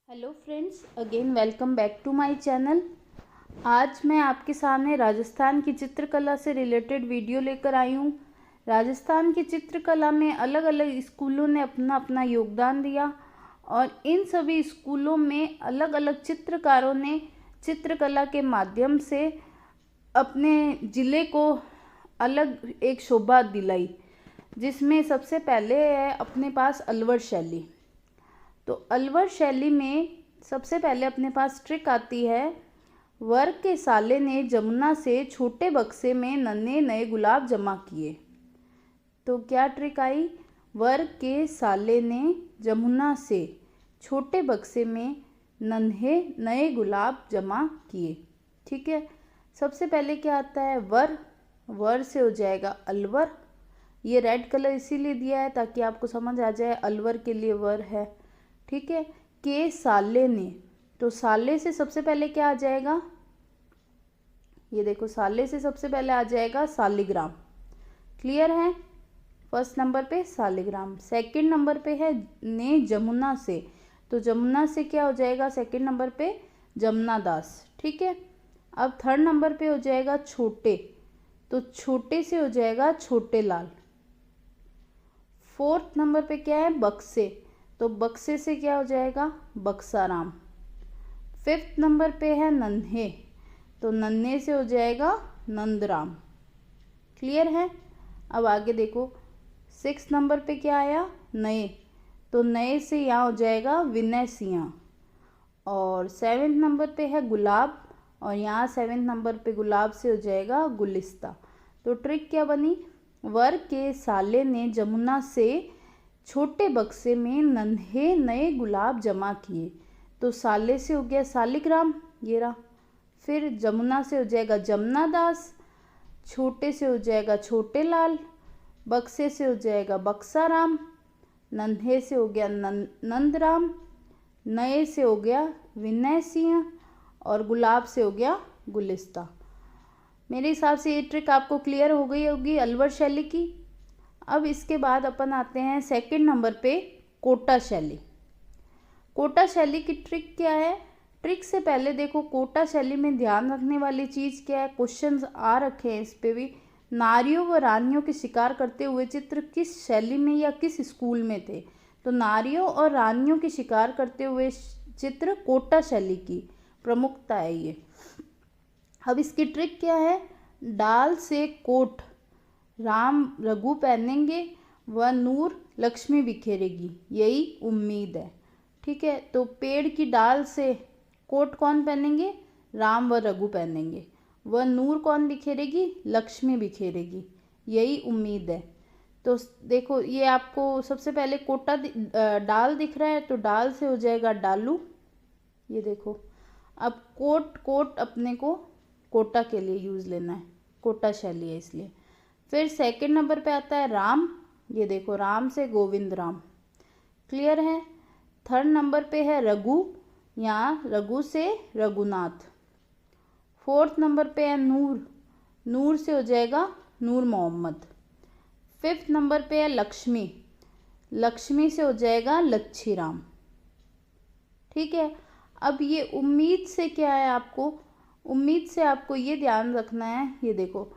Hello friends, again welcome back to my channel. आज मैं आपके सामने राजस्थान की चित्रकला से रिलेटेड वीडियो लेकर आई हूँ। राजस्थान की चित्रकला में अलग अलग स्कूलों ने अपना अपना योगदान दिया और इन सभी स्कूलों में अलग अलग चित्रकारों ने चित्रकला के माध्यम से अपने ज़िले को अलग एक शोभा दिलाई, जिसमें सबसे पहले है अपने पास अलवर शैली। तो अलवर शैली में सबसे पहले अपने पास ट्रिक आती है। वर के साले ने जमुना से छोटे बक्से में नन्हे नए गुलाब जमा किए। तो क्या ट्रिक आई? वर के साले ने जमुना से छोटे बक्से में नन्हे नए गुलाब जमा किए। ठीक है, सबसे पहले क्या आता है? वर। वर से हो जाएगा अलवर। ये रेड कलर इसीलिए दिया है ताकि आपको समझ आ जाए अलवर के लिए वर है। ठीक है, के साले ने, तो साले से सबसे पहले क्या आ जाएगा? ये देखो, साले से सबसे पहले आ जाएगा सालिग्राम। क्लियर है? फर्स्ट नंबर पे सालिग्राम। सेकंड नंबर पे है ने जमुना से, तो जमुना से क्या हो जाएगा सेकंड नंबर पे? जमुना दास। ठीक है, अब थर्ड नंबर पे हो जाएगा छोटे, तो छोटे से हो जाएगा छोटे लाल। फोर्थ नंबर पे क्या है? बक्से, तो बक्से से क्या हो जाएगा? बक्साराम। फिफ्थ नंबर पे है नन्हे, तो नन्हे से हो जाएगा नंदराम। क्लियर है? अब आगे देखो, सिक्स नंबर पे क्या आया? नए, तो नए से यहाँ हो जाएगा विनय सिंह। और सेवेंथ नंबर पे है गुलाब, और यहाँ सेवेंथ नंबर पे गुलाब से हो जाएगा गुलिस्ता। तो ट्रिक क्या बनी? वर के साले ने जमुना से छोटे बक्से में नन्हे नए गुलाब जमा किए, तो साले से हो गया सालिग्राम, ये रहा। फिर जमुना से हो जाएगा जमुना दास, छोटे से हो जाएगा छोटे लाल, बक्से से हो जाएगा बक्साराम, नन्हे से हो गया नंदराम, नए से हो गया विनय सिंह, और गुलाब से हो गया गुलिस्ता। मेरे हिसाब से ये ट्रिक आपको क्लियर हो गई होगी अलवर शैली की। अब इसके बाद अपन आते हैं सेकंड नंबर पे कोटा शैली। कोटा शैली की ट्रिक क्या है? ट्रिक से पहले देखो, कोटा शैली में ध्यान रखने वाली चीज़ क्या है? क्वेश्चंस आ रखे हैं इस पे भी। नारियों व रानियों के शिकार करते हुए चित्र किस शैली में या किस स्कूल में थे? तो नारियों और रानियों के शिकार करते हुए चित्र कोटा शैली की प्रमुखता है ये। अब इसकी ट्रिक क्या है? डाल से कोट राम रघु पहनेंगे व नूर लक्ष्मी बिखेरेगी, यही उम्मीद है। ठीक है, तो पेड़ की डाल से कोट कौन पहनेंगे? राम व रघु पहनेंगे। व नूर कौन बिखेरेगी? लक्ष्मी बिखेरेगी, यही उम्मीद है। तो देखो, ये आपको सबसे पहले कोटा डाल दिख रहा है, तो डाल से हो जाएगा डालू। ये देखो, अब कोट, कोट अपने को कोटा के लिए यूज़ लेना है, कोटा शैली है इसलिए। फिर सेकंड नंबर पे आता है राम, ये देखो राम से गोविंद राम। क्लियर है? थर्ड नंबर पे है रघु, यहाँ रघु से रघुनाथ। फोर्थ नंबर पे है नूर, नूर से हो जाएगा नूर मोहम्मद। फिफ्थ नंबर पे है लक्ष्मी, लक्ष्मी से हो जाएगा लच्छी राम। ठीक है, अब ये उम्मीद से क्या है आपको? उम्मीद से आपको ये ध्यान रखना है, ये देखो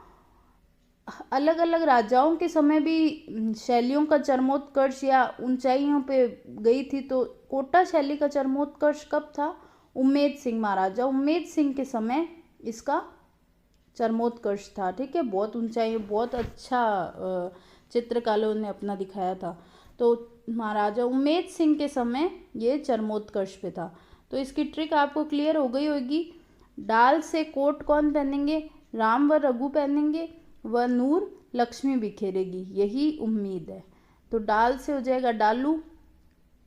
अलग अलग राजाओं के समय भी शैलियों का चरमोत्कर्ष या ऊंचाइयों पे गई थी। तो कोटा शैली का चरमोत्कर्ष कब था? उम्मेद सिंह महाराजा उम्मेद सिंह के समय इसका चरमोत्कर्ष था। ठीक है, बहुत ऊंचाई, बहुत अच्छा चित्रकारों ने अपना दिखाया था। तो महाराजा उम्मेद सिंह के समय ये चरमोत्कर्ष पे था। तो इसकी ट्रिक आपको क्लियर हो गई होगी। डाल से कोट कौन पहनेंगे? राम व रघु पहनेंगे, व नूर लक्ष्मी बिखेरेगी, यही उम्मीद है। तो डाल से हो जाएगा डालू,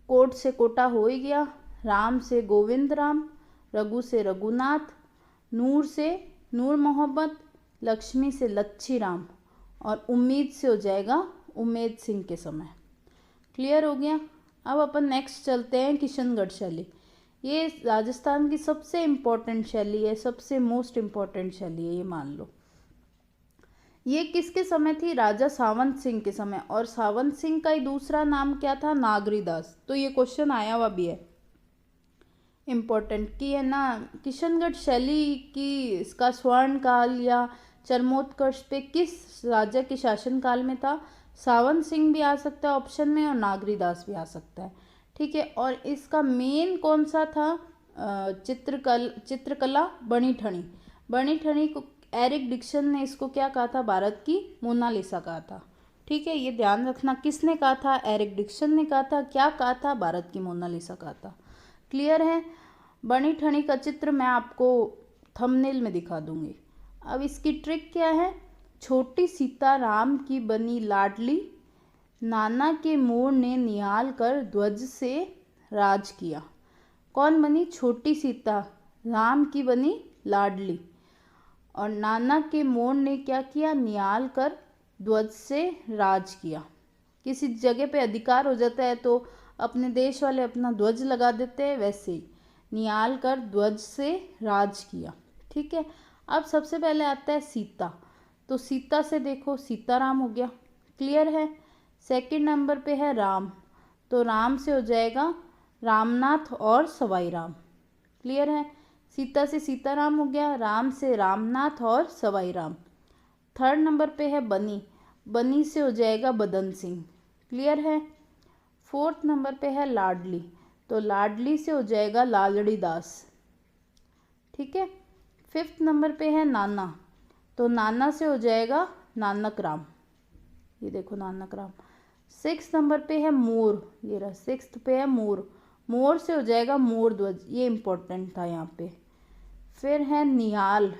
कोट से कोटा हो ही गया, राम से गोविंद राम, रघु से रघुनाथ, नूर से नूर मोहम्मद, लक्ष्मी से लच्छी राम, और उम्मीद से हो जाएगा उम्मेद सिंह के समय। क्लियर हो गया? अब अपन नेक्स्ट चलते हैं किशनगढ़ शैली। ये राजस्थान की सबसे इम्पोर्टेंट शैली है, सबसे मोस्ट इम्पोर्टेंट शैली है, ये मान लो। ये किसके समय थी? राजा सावंत सिंह के समय। और सावंत सिंह का ही दूसरा नाम क्या था? नागरीदास। तो ये क्वेश्चन आया हुआ भी है। इम्पोर्टेंट की है ना, किशनगढ़ शैली की इसका स्वर्ण काल या चरमोत्कर्ष पे किस राजा के शासनकाल में था? सावन सिंह भी आ सकता है ऑप्शन में और नागरीदास भी आ सकता है। ठीक है, और इसका मेन कौन सा था? चित्रकला बणी ठनी। बणी ठनी को एरिक डिक्सन ने इसको क्या कहा था? भारत की मोनालिसा कहा था। ठीक है, ये ध्यान रखना, किसने कहा था? एरिक डिक्सन ने कहा था। क्या कहा था? भारत की मोनालिसा कहा था। क्लियर है? बणी ठनी का चित्र मैं आपको थंबनेल में दिखा दूंगी। अब इसकी ट्रिक क्या है? छोटी सीता राम की बनी लाडली, नाना के मोर ने निहाल कर ध्वज से राज किया। कौन बनी? छोटी सीता राम की बनी लाडली, और नाना के मोर ने क्या किया? निहाल कर ध्वज से राज किया। किसी जगह पे अधिकार हो जाता है तो अपने देश वाले अपना ध्वज लगा देते हैं, वैसे ही निहाल कर ध्वज से राज किया। ठीक है, अब सबसे पहले आता है सीता, तो सीता से देखो सीताराम हो गया। क्लियर है? सेकंड नंबर पे है राम, तो राम से हो जाएगा रामनाथ और सवाई राम। क्लियर है? सीता से सीताराम हो गया, राम से रामनाथ और सवाई राम। थर्ड नंबर पे है बनी, बनी से हो जाएगा बदन सिंह। क्लियर है? फोर्थ नंबर पे है लाडली, तो लाडली से हो जाएगा लालड़ी दास। ठीक है, फिफ्थ नंबर पे है नाना, तो नाना से हो जाएगा नानक राम। ये देखो नानक राम। सिक्स नंबर पे है मोर, ये रहा सिक्स्थ पे है मोर, मोर से हो जाएगा मोर ध्वज, ये इंपॉर्टेंट था यहाँ पे। फिर है निहाल,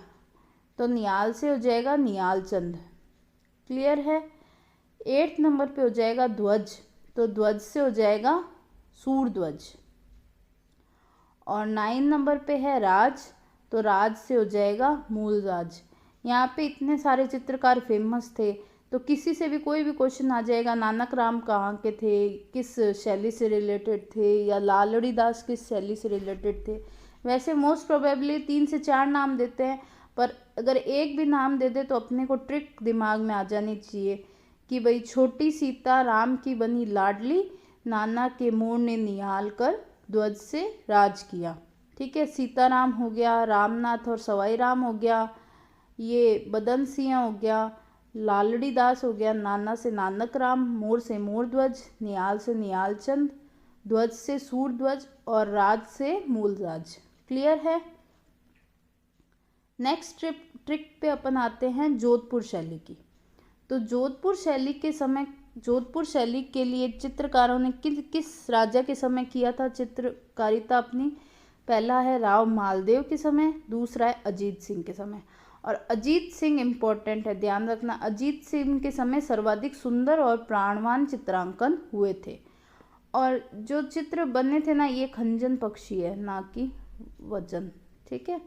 तो निहाल से हो जाएगा निहाल चंद। क्लियर है? एट्थ नंबर पे हो जाएगा ध्वज, तो ध्वज से हो जाएगा सूर ध्वज। और 9 नंबर पे है राज, तो राज से हो जाएगा मूल राज। यहाँ पे इतने सारे चित्रकार फेमस थे, तो किसी से भी कोई भी क्वेश्चन आ जाएगा, नानक राम कहाँ के थे, किस शैली से रिलेटेड थे, या लालड़ी दास किस शैली से रिलेटेड थे। वैसे मोस्ट प्रोबेबली 3 से 4 नाम देते हैं, पर अगर एक भी नाम दे दे तो अपने को ट्रिक दिमाग में आ जानी चाहिए कि भाई छोटी सीता राम की बनी लाडली, नाना के मोर ने निहाल कर ध्वज से राज किया। ठीक है, सीताराम हो गया, रामनाथ और सवाई राम हो गया, ये बदन सिंह हो गया, लालड़ी दास हो गया, नाना से नानक राम, मोर से मोर ध्वज, निहाल से निहाल चंद, ध्वज से सूर ध्वज, और राज से मूल राज। क्लियर है? नेक्स्ट ट्रिक पे अपन आते हैं जोधपुर शैली की। तो जोधपुर शैली के समय, जोधपुर शैली के लिए चित्रकारों ने किस राजा के समय किया था चित्रकारिता अपनी? पहला है राव मालदेव के समय, दूसरा है अजीत सिंह के समय। और अजीत सिंह इम्पोर्टेंट है, ध्यान रखना, अजीत सिंह के समय सर्वाधिक सुंदर और प्राणवान चित्रांकन हुए थे। और जो चित्र बने थे ना, ये खंजन पक्षी है, ना कि वजन। ठीक है,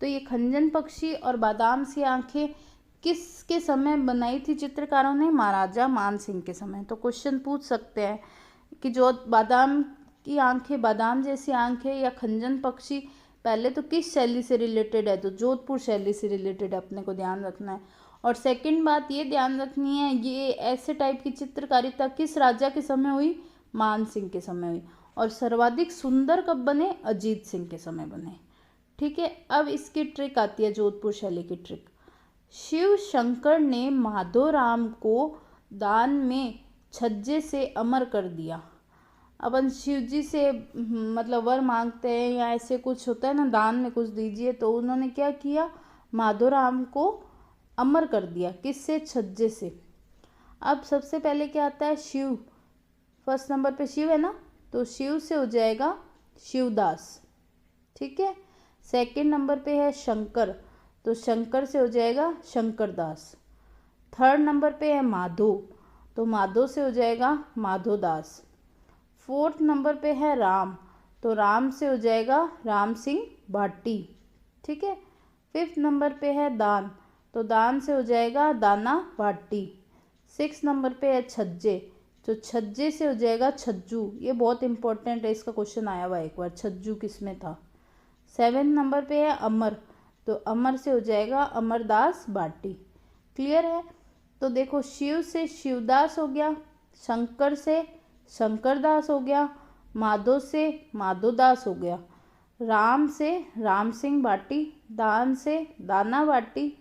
तो ये खंजन पक्षी और बादाम सी आंखें किसके समय बनाई थी चित्रकारों ने? महाराजा मान सिंह के समय। तो क्वेश्चन पूछ सकते हैं कि जो बादाम की आंखें, बादाम जैसी आंखें या खंजन पक्षी पहले तो किस शैली से रिलेटेड है? तो जोधपुर शैली से रिलेटेड अपने को ध्यान रखना है। और सेकंड बात ये ध्यान रखनी है, ये ऐसे टाइप की चित्रकारिता किस राजा के समय हुई? मान सिंह के समय हुई। और सर्वाधिक सुंदर कब बने? अजीत सिंह के समय बने। ठीक है, अब इसकी ट्रिक आती है, जोधपुर शैली की ट्रिक। शिव शंकर ने माधोराम को दान में छज्जे से अमर कर दिया। अपन शिव जी से मतलब वर मांगते हैं या ऐसे कुछ होता है ना, दान में कुछ दीजिए, तो उन्होंने क्या किया? माधोराम को अमर कर दिया। किससे? छज्जे से। अब सबसे पहले क्या आता है? शिव, फर्स्ट नंबर पे शिव है ना, तो शिव से हो जाएगा शिवदास। ठीक है, सेकंड नंबर पे है शंकर, तो शंकर से हो जाएगा शंकरदास। थर्ड नंबर पे है माधो, तो माधो से हो जाएगा माधोदास। फोर्थ नंबर पे है राम, तो राम से हो जाएगा राम सिंह भाटी। ठीक है, फिफ्थ नंबर पे है दान, तो दान से हो जाएगा दाना भाटी। सिक्स नंबर पे है छज्जे, तो छज्जे से हो जाएगा छज्जू। ये बहुत इंपॉर्टेंट है, इसका क्वेश्चन आया हुआ एक बार, छज्जू किसमें था। सेवेंथ नंबर पे है अमर, तो अमर से हो जाएगा अमरदास भाटी। क्लियर है? तो देखो, शिव से शिवदास हो गया, शंकर से शंकरदास हो गया, माधो से माधोदास हो गया, राम से राम सिंह बाटी, दान से दाना बाटी,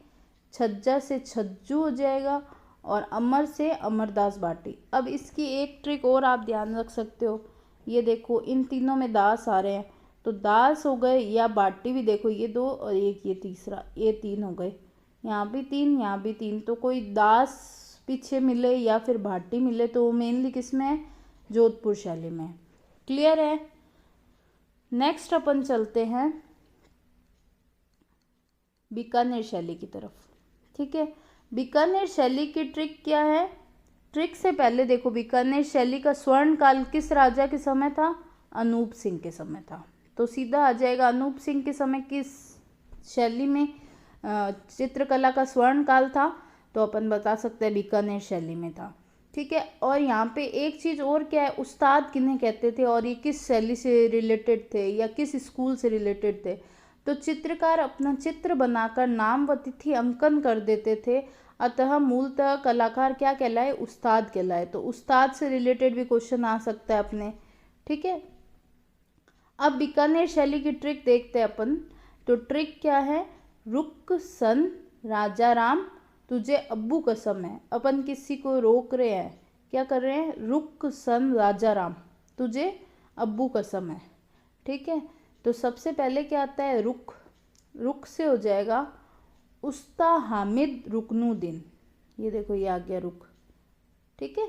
छज्जा से छज्जू हो जाएगा और अमर से अमरदास बाटी। अब इसकी एक ट्रिक और आप ध्यान रख सकते हो, ये देखो इन तीनों में दास आ रहे हैं तो दास हो गए, या बाटी भी देखो ये दो और एक ये तीसरा, ये तीन हो गए, यहाँ भी तीन यहाँ भी तीन। तो कोई दास पीछे मिले या फिर भाटी मिले तो वो मेनली किस में है, जोधपुर शैली में। क्लियर है। नेक्स्ट अपन चलते हैं बीकानेर शैली की तरफ। ठीक है, बीकानेर शैली की ट्रिक क्या है। ट्रिक से पहले देखो बीकानेर शैली का स्वर्ण काल किस राजा के समय था, अनूप सिंह के समय था। तो सीधा आ जाएगा अनूप सिंह के समय किस शैली में चित्रकला का स्वर्ण काल था, तो अपन बता सकते हैं बीकानेर शैली में था। ठीक है, और यहाँ पे एक चीज़ और क्या है, उस्ताद किन्हें कहते थे और ये किस शैली से रिलेटेड थे या किस स्कूल से रिलेटेड थे। तो चित्रकार अपना चित्र बनाकर नाम व तिथि अंकन कर देते थे, अतः मूलतः कलाकार क्या कहलाए, उस्ताद कहलाए। तो उस्ताद से रिलेटेड भी क्वेश्चन आ सकता है अपने। ठीक है, अब बीकानेर शैली की ट्रिक देखते हैं अपन। तो ट्रिक क्या है, रुक सन राजा राम तुझे अब्बू कसम है। अपन किसी को रोक रहे हैं, क्या कर रहे हैं, रुक सन राजा राम तुझे अब्बू कसम है। ठीक है, तो सबसे पहले क्या आता है, रुक। रुक से हो जाएगा उस्ता हामिद रुकनुद्दीन, ये देखो ये आ गया रुक। ठीक है,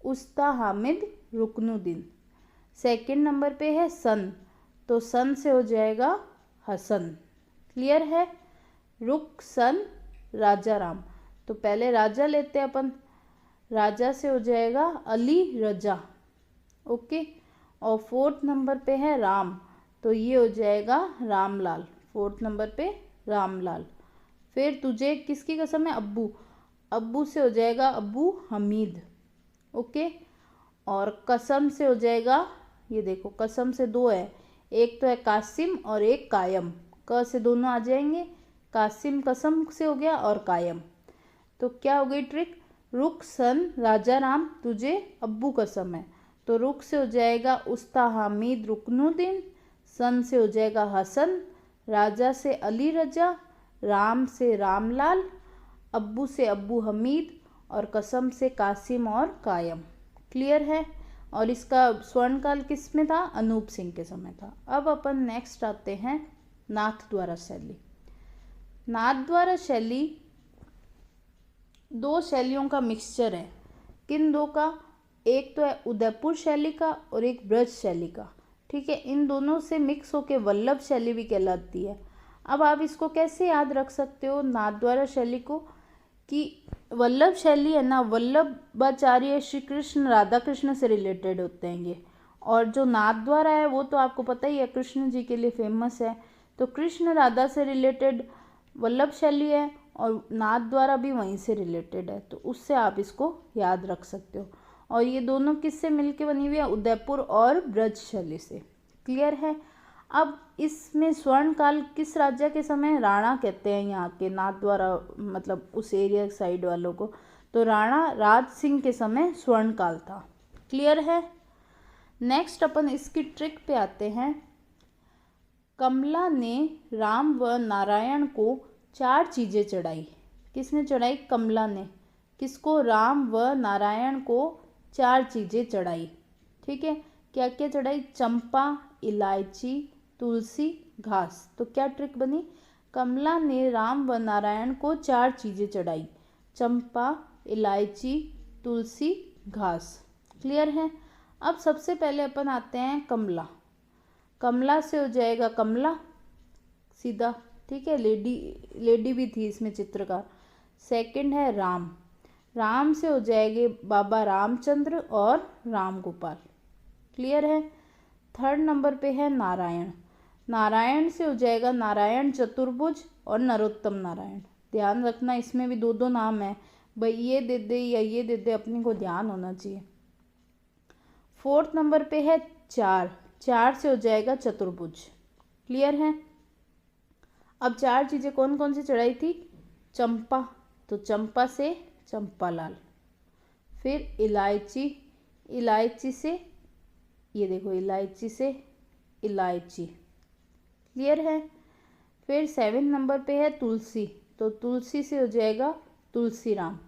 उस्ता हामिद रुकनुद्दीन। सेकंड नंबर पे है सन, तो सन से हो जाएगा हसन। क्लियर है। रुक सन राजा राम, तो पहले राजा लेते हैं अपन, राजा से हो जाएगा अली रजा। ओके, और फोर्थ नंबर पे है राम, तो ये हो जाएगा रामलाल। फोर्थ नंबर पे रामलाल। फिर तुझे किसकी कसम है, अब्बू। अब्बू से हो जाएगा अब्बू हमीद। ओके, और कसम से हो जाएगा, ये देखो कसम से दो है, एक तो है कासिम और एक कायम। क से दोनों आ जाएंगे, कासिम कसम से हो गया और कायम। तो क्या हो गई ट्रिक, रुक सन राजा राम तुझे अब्बू कसम है। तो रुक से हो जाएगा उस्ता हामिद रुकनुद्दीन, सन से हो जाएगा हसन, राजा से अली रजा, राम से रामलाल, अब्बू से अब्बू हमीद और कसम से कासिम और कायम। क्लियर है। और इसका स्वर्णकाल किस में था, अनूप सिंह के समय था। अब अपन नेक्स्ट आते हैं नाथद्वारा शैली। नाथद्वारा शैली दो शैलियों का मिक्सचर है। किन दो का, एक तो है उदयपुर शैली का और एक ब्रज शैली का। ठीक है, इन दोनों से मिक्स होकर वल्लभ शैली भी कहलाती है। अब आप इसको कैसे याद रख सकते हो नाथद्वारा शैली को, कि वल्लभ शैली है ना, वल्लभाचार्य श्री कृष्ण राधा कृष्ण से रिलेटेड होते हैं ये। और जो नाथद्वारा है वो तो आपको पता ही है कृष्ण जी के लिए फेमस है। तो कृष्ण राधा से रिलेटेड वल्लभ शैली है और नाथद्वारा भी वहीं से रिलेटेड है, तो उससे आप इसको याद रख सकते हो। और ये दोनों किससे मिलके बनी हुई है, उदयपुर और ब्रज शैली से। क्लियर है। अब इसमें स्वर्ण काल किस राज्य के समय, राणा कहते हैं यहाँ के नाथद्वारा, मतलब उस एरिया साइड वालों को। तो राणा राज सिंह के समय स्वर्ण काल था। क्लियर है। नेक्स्ट अपन इसकी ट्रिक पे आते हैं। कमला ने राम व नारायण को 4 चीज़ें चढ़ाई। किसने चढ़ाई, कमला ने। किसको, राम व नारायण को 4 चीज़ें चढ़ाई। ठीक है, क्या क्या चढ़ाई, चंपा, इलायची, तुलसी, घास। तो क्या ट्रिक बनी, कमला ने राम व नारायण को 4 चीज़ें चढ़ाई, चंपा, इलायची, तुलसी, घास। क्लियर है। अब सबसे पहले अपन आते हैं कमला। कमला से हो जाएगा कमला सीधा। ठीक है, लेडी भी थी इसमें चित्रकार। सेकंड है राम। राम से हो जाएंगे बाबा रामचंद्र और राम गोपाल। क्लियर है। थर्ड नंबर पे है नारायण। नारायण से हो जाएगा नारायण चतुर्भुज और नरोत्तम नारायण। ध्यान रखना इसमें भी 2 नाम है भाई, ये दे दे या ये दे दे, अपने को ध्यान होना चाहिए। फोर्थ नंबर पे है चार। 4 से हो जाएगा चतुर्भुज। क्लियर है। अब 4 चीज़ें कौन कौन सी चढ़ाई थी, चंपा, तो चंपा से चंपालाल। फिर इलायची, इलायची से, ये देखो इलायची से इलायची। क्लियर है। फिर 7 नंबर पे है तुलसी, तो तुलसी से हो जाएगा तुलसी राम।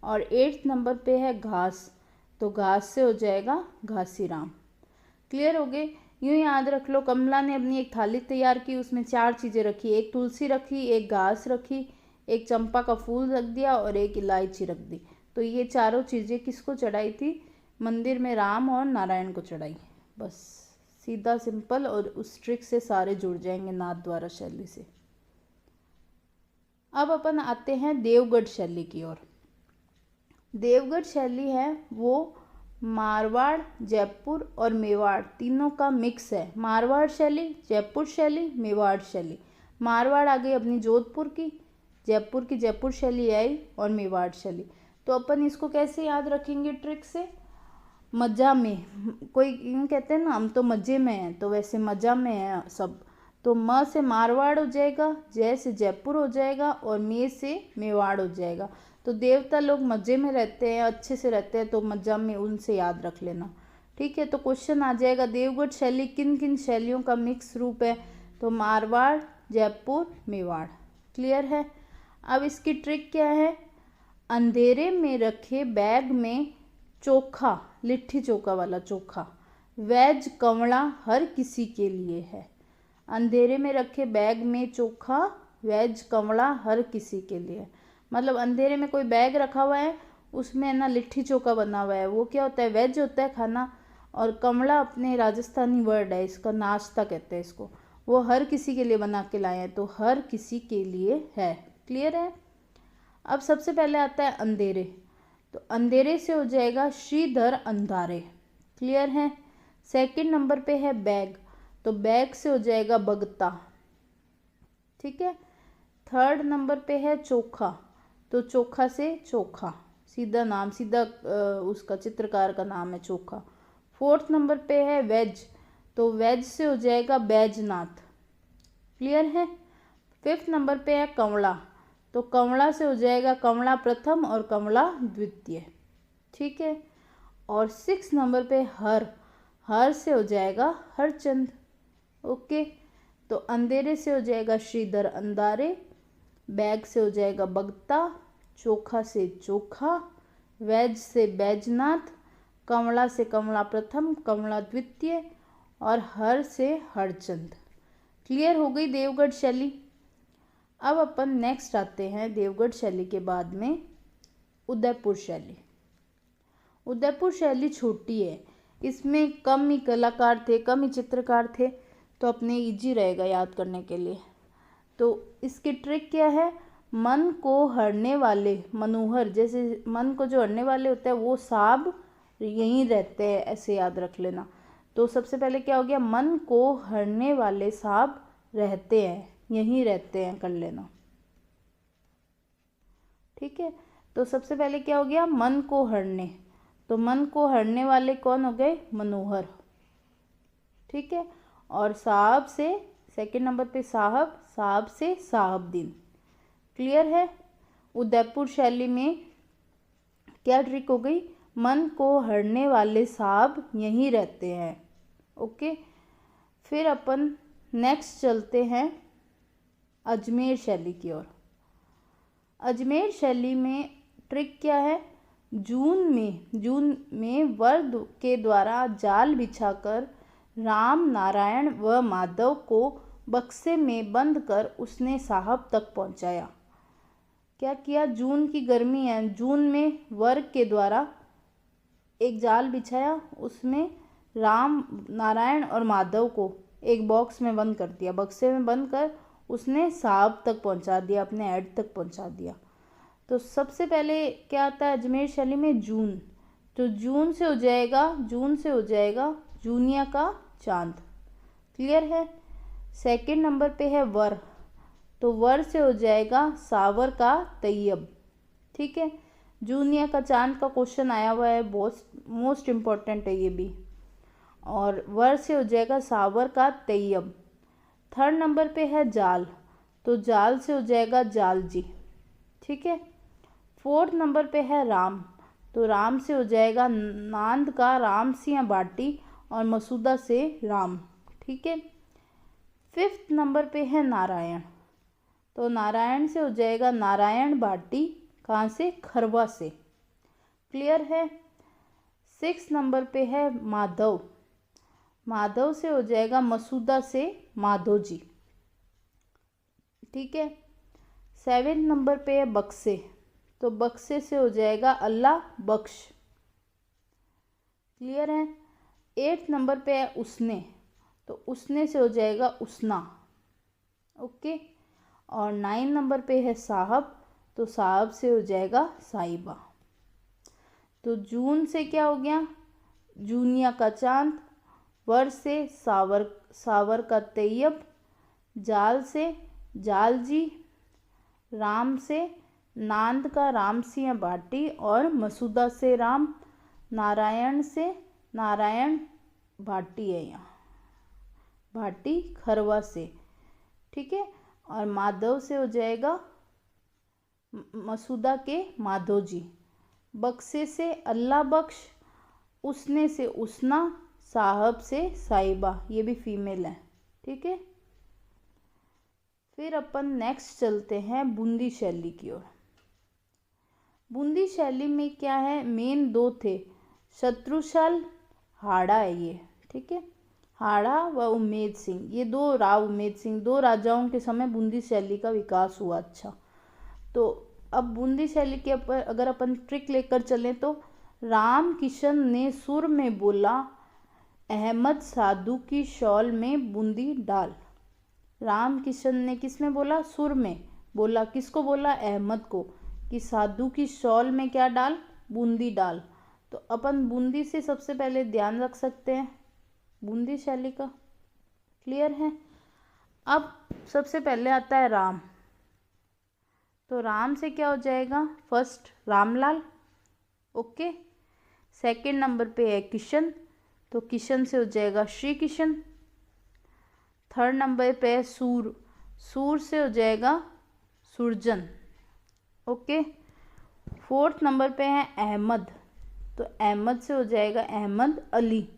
और 8 नंबर पे है घास, तो घास से हो जाएगा घासी राम। क्लियर हो गए। यूँ याद रख लो, कमला ने अपनी एक थाली तैयार की, उसमें 4 चीज़ें रखी, एक तुलसी रखी, एक घास रखी, एक चंपा का फूल रख दिया और एक इलायची रख दी। तो ये चारों चीज़ें किसको चढ़ाई थी? मंदिर में राम और नारायण को चढ़ाई। बस सीधा सिंपल, और उस ट्रिक से सारे जुड़ जाएंगे नाथद्वारा शैली से। अब अपन आते हैं देवगढ़ शैली की ओर। देवगढ़ शैली है वो मारवाड़, जयपुर और मेवाड़ तीनों का मिक्स है। मारवाड़ शैली, जयपुर शैली, मेवाड़ शैली। मारवाड़ आ गई अपनी जोधपुर की जयपुर शैली आई, और मेवाड़ शैली। तो अपन इसको कैसे याद रखेंगे ट्रिक से? मज़ा में, कोई यूँ कहते हैं ना हम तो मज़े में हैं, तो वैसे मज़ा में है सब। तो म से मारवाड़ हो जाएगा, जय से जयपुर हो जाएगा, और मे से मेवाड़ हो जाएगा। तो देवता लोग मज़े में रहते हैं, अच्छे से रहते हैं, तो मज़ा में उनसे याद रख लेना। ठीक है, तो क्वेश्चन आ जाएगा देवगढ़ शैली किन किन शैलियों का मिक्स रूप है? तो मारवाड़, जयपुर, मेवाड़। क्लियर है। अब इसकी ट्रिक क्या है? अंधेरे में रखे बैग में चोखा, लिट्टी चोखा वाला चोखा, वेज कंवड़ा हर किसी के लिए है। अंधेरे में रखे बैग में चोखा, वेज कंवड़ा हर किसी के लिए। मतलब अंधेरे में कोई बैग रखा हुआ है, उसमें ना लिट्टी चोखा बना हुआ है, वो क्या होता है? वेज होता है खाना। और कंवड़ा अपने राजस्थानी वर्ड है, इसका नाश्ता कहते हैं इसको। वो हर किसी के लिए बना के लाए हैं, तो हर किसी के लिए है। क्लियर है। अब सबसे पहले आता है अंधेरे, तो अंधेरे से हो जाएगा श्रीधर अंधारे। क्लियर है। सेकंड नंबर पे है बैग, तो बैग से हो जाएगा बगता। ठीक है। थर्ड नंबर पे है चोखा, तो चोखा से चोखा, सीधा नाम, सीधा उसका चित्रकार का नाम है चोखा। फोर्थ नंबर पे है वेज, तो वेज से हो जाएगा बैजनाथ। क्लियर है। फिफ्थ नंबर पे है कंवड़ा, तो कंवड़ा से हो जाएगा कंवड़ा प्रथम और कंवड़ा द्वितीय। ठीक है। और 6 नंबर पे हर से हो जाएगा हरचंद। ओके। तो अंधेरे से हो जाएगा श्रीधर अंधारे, बैग से हो जाएगा बगता, चोखा से चोखा, वेज से बैजनाथ, कंवड़ा से कंवड़ा प्रथम, कंवड़ा द्वितीय, और हर से हरचंद। क्लियर हो गई देवगढ़ शैली। अब अपन नेक्स्ट आते हैं देवगढ़ शैली के बाद में उदयपुर शैली। उदयपुर शैली छोटी है, इसमें कम ही कलाकार थे, कम ही चित्रकार थे, तो अपने इजी रहेगा याद करने के लिए। तो इसकी ट्रिक क्या है? मन को हरने वाले मनोहर, जैसे मन को जो हरने वाले होते हैं वो साहब यहीं रहते हैं, ऐसे याद रख लेना। तो सबसे पहले क्या हो गया? मन को हरने वाले साहब रहते हैं, यहीं रहते हैं, कर लेना। ठीक है। तो सबसे पहले क्या हो गया? मन को हरने, तो मन को हरने वाले कौन हो गए? मनोहर। ठीक है। और साहब से सेकंड नंबर पे साहब से साहबदीन। क्लियर है। उदयपुर शैली में क्या ट्रिक हो गई? मन को हरने वाले साहब यहीं रहते हैं। ओके। फिर अपन नेक्स्ट चलते हैं अजमेर शैली की ओर। अजमेर शैली में ट्रिक क्या है? जून में वर के द्वारा जाल बिछाकर राम, नारायण व माधव को बक्से में बंद कर उसने साहब तक पहुंचाया। क्या किया? जून की गर्मी है, जून में वर के द्वारा एक जाल बिछाया, उसमें राम, नारायण और माधव को एक बॉक्स में बंद कर दिया, बक्से में बंद कर उसने साहब तक पहुंचा दिया, अपने हेड तक पहुंचा दिया। तो सबसे पहले क्या आता है अजमेर शैली में? जून, तो जून से हो जाएगा जूनिया का चांद। क्लियर है। सेकंड नंबर पे है वर, तो वर से हो जाएगा सावर का तैयब। ठीक है। जूनिया का चांद का क्वेश्चन आया हुआ है, बहुत मोस्ट इम्पॉर्टेंट है ये भी। और वर से हो जाएगा सावर का तैयब। थर्ड नंबर पे है जाल, तो जाल से हो जाएगा जालजी। ठीक है। फोर्थ नंबर पे है राम, तो राम से हो जाएगा नांद का राम सिंह बाटी और मसूदा से राम। ठीक है। 5th नंबर पे है नारायण, तो नारायण से हो जाएगा नारायण भाटी, कहाँ से, खरवा से। क्लियर है। 6 नंबर पे है माधव, माधव से हो जाएगा मसूदा से माधो जी। ठीक है। 7 नंबर पे है बक्से, तो बक्से से हो जाएगा अल्लाह बख्श। क्लियर है। 8 नंबर पे है उसने, तो उसने से हो जाएगा उसना। ओके। और 9 नंबर पे है साहब, तो साहब से हो जाएगा साहिबा। तो जून से क्या हो गया, जूनिया का चांद। वर से सावर का तैयब। जाल से जाल जी। राम से नांद का राम सिंह भाटी और मसूदा से राम। नारायण से नारायण भाटी है यहाँ, भाटी खरवा से। ठीक है। और माधव से हो जाएगा मसूदा के माधो जी। बक्से से अल्लाह बख्श। उसने से उसना। साहब से साहिबा, ये भी फीमेल है। ठीक है। फिर अपन नेक्स्ट चलते हैं बूंदी शैली की ओर। बूंदी शैली में क्या है, मेन 2 थे, शत्रुशल, हाड़ा है ये। ठीक है। हाड़ा व उम्मेद सिंह, ये 2 राव उम्मेद सिंह 2 राजाओं के समय बूंदी शैली का विकास हुआ। अच्छा, तो अब बूंदी शैली के ऊपर अगर अपन ट्रिक लेकर चलें तो राम किशन ने सुर में बोला, अहमद साधु की शॉल में बूंदी डाल। राम किशन ने किस में बोला, सुर में बोला। किसको बोला, अहमद को, कि साधु की शॉल में क्या डाल, बूंदी डाल। तो अपन बूंदी से सबसे पहले ध्यान रख सकते हैं बूंदी शैली का। क्लियर है। अब सबसे पहले आता है राम, तो राम से क्या हो जाएगा, first Ramlal. Okay. 2nd number पे है किशन, तो किशन से हो जाएगा श्री किशन। 3rd नंबर पे है सूर, सूर से हो जाएगा सुरजन। ओके। 4th नंबर पे है अहमद, तो अहमद से हो जाएगा अहमद अली।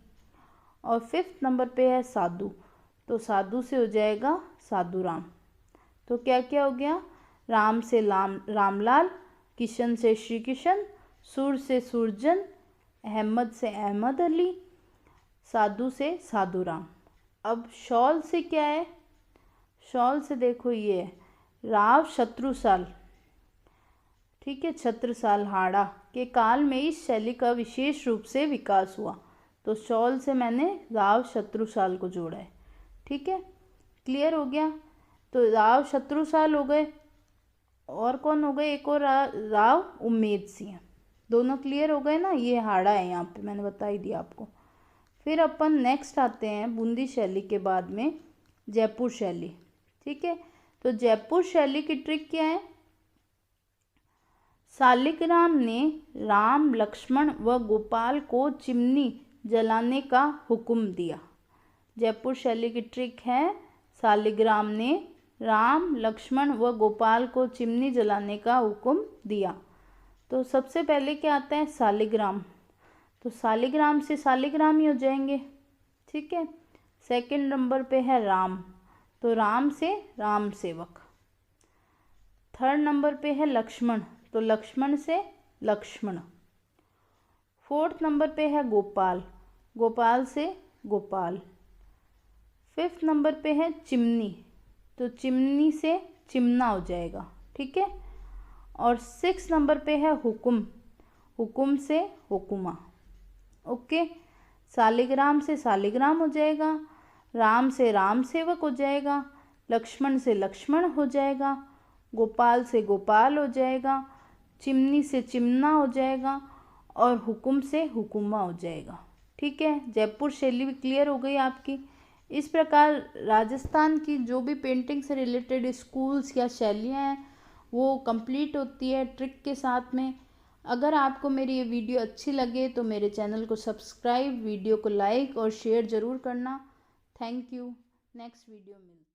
और 5th नंबर पे है साधु, तो साधु से हो जाएगा साधु राम। तो क्या क्या हो गया, राम से रामलाल, किशन से श्री किशन, सूर से सुरजन, अहमद से अहमद अली, साधु से साधु राम। अब शॉल से क्या है, शॉल से देखो ये है राव शत्रुसाल। ठीक है। छत्रसाल हाड़ा के काल में इस शैली का विशेष रूप से विकास हुआ, तो शॉल से मैंने राव शत्रुसाल को जोड़ा है। ठीक है। क्लियर हो गया। तो राव शत्रुसाल हो गए, और कौन हो गए, एक और राव उम्मेद सिंह। दोनों क्लियर हो गए ना, ये हाड़ा है यहाँ पे, मैंने बता ही दिया आपको। फिर अपन नेक्स्ट आते हैं बूंदी शैली के बाद में जयपुर शैली। ठीक है। तो जयपुर शैली की ट्रिक क्या है, शालिग्राम ने राम लक्ष्मण व गोपाल को चिमनी जलाने का हुक्म दिया। जयपुर शैली की ट्रिक है, शालिग्राम ने राम लक्ष्मण व गोपाल को चिमनी जलाने का हुक्म दिया। तो सबसे पहले क्या आता है, शालिग्राम, तो शालिग्राम से शालिग्राम ही हो जाएंगे। ठीक है। 2nd नंबर पे है राम, तो राम से राम सेवक। 3rd नंबर पे है लक्ष्मण, तो लक्ष्मण से लक्ष्मण। 4th नंबर पे है गोपाल, गोपाल से गोपाल। 5th नंबर पे है चिमनी, तो चिमनी से चिमना हो जाएगा। ठीक है। और 6th नंबर पे है हुकुम, हुकुम से हुकुमा। ओके। शालिग्राम से शालिग्राम हो जाएगा, राम से राम सेवक हो जाएगा, लक्ष्मण से लक्ष्मण हो जाएगा, गोपाल से गोपाल हो जाएगा, चिमनी से चिमना हो जाएगा, और हुकुम से हुकुमा हो जाएगा। ठीक है। जयपुर शैली भी क्लियर हो गई आपकी। इस प्रकार राजस्थान की जो भी पेंटिंग से रिलेटेड स्कूल्स या शैलियाँ हैं वो कंप्लीट होती है ट्रिक के साथ में। अगर आपको मेरी ये वीडियो अच्छी लगे तो मेरे चैनल को सब्सक्राइब, वीडियो को लाइक और शेयर ज़रूर करना। Thank you. नेक्स्ट वीडियो मिलते हैं।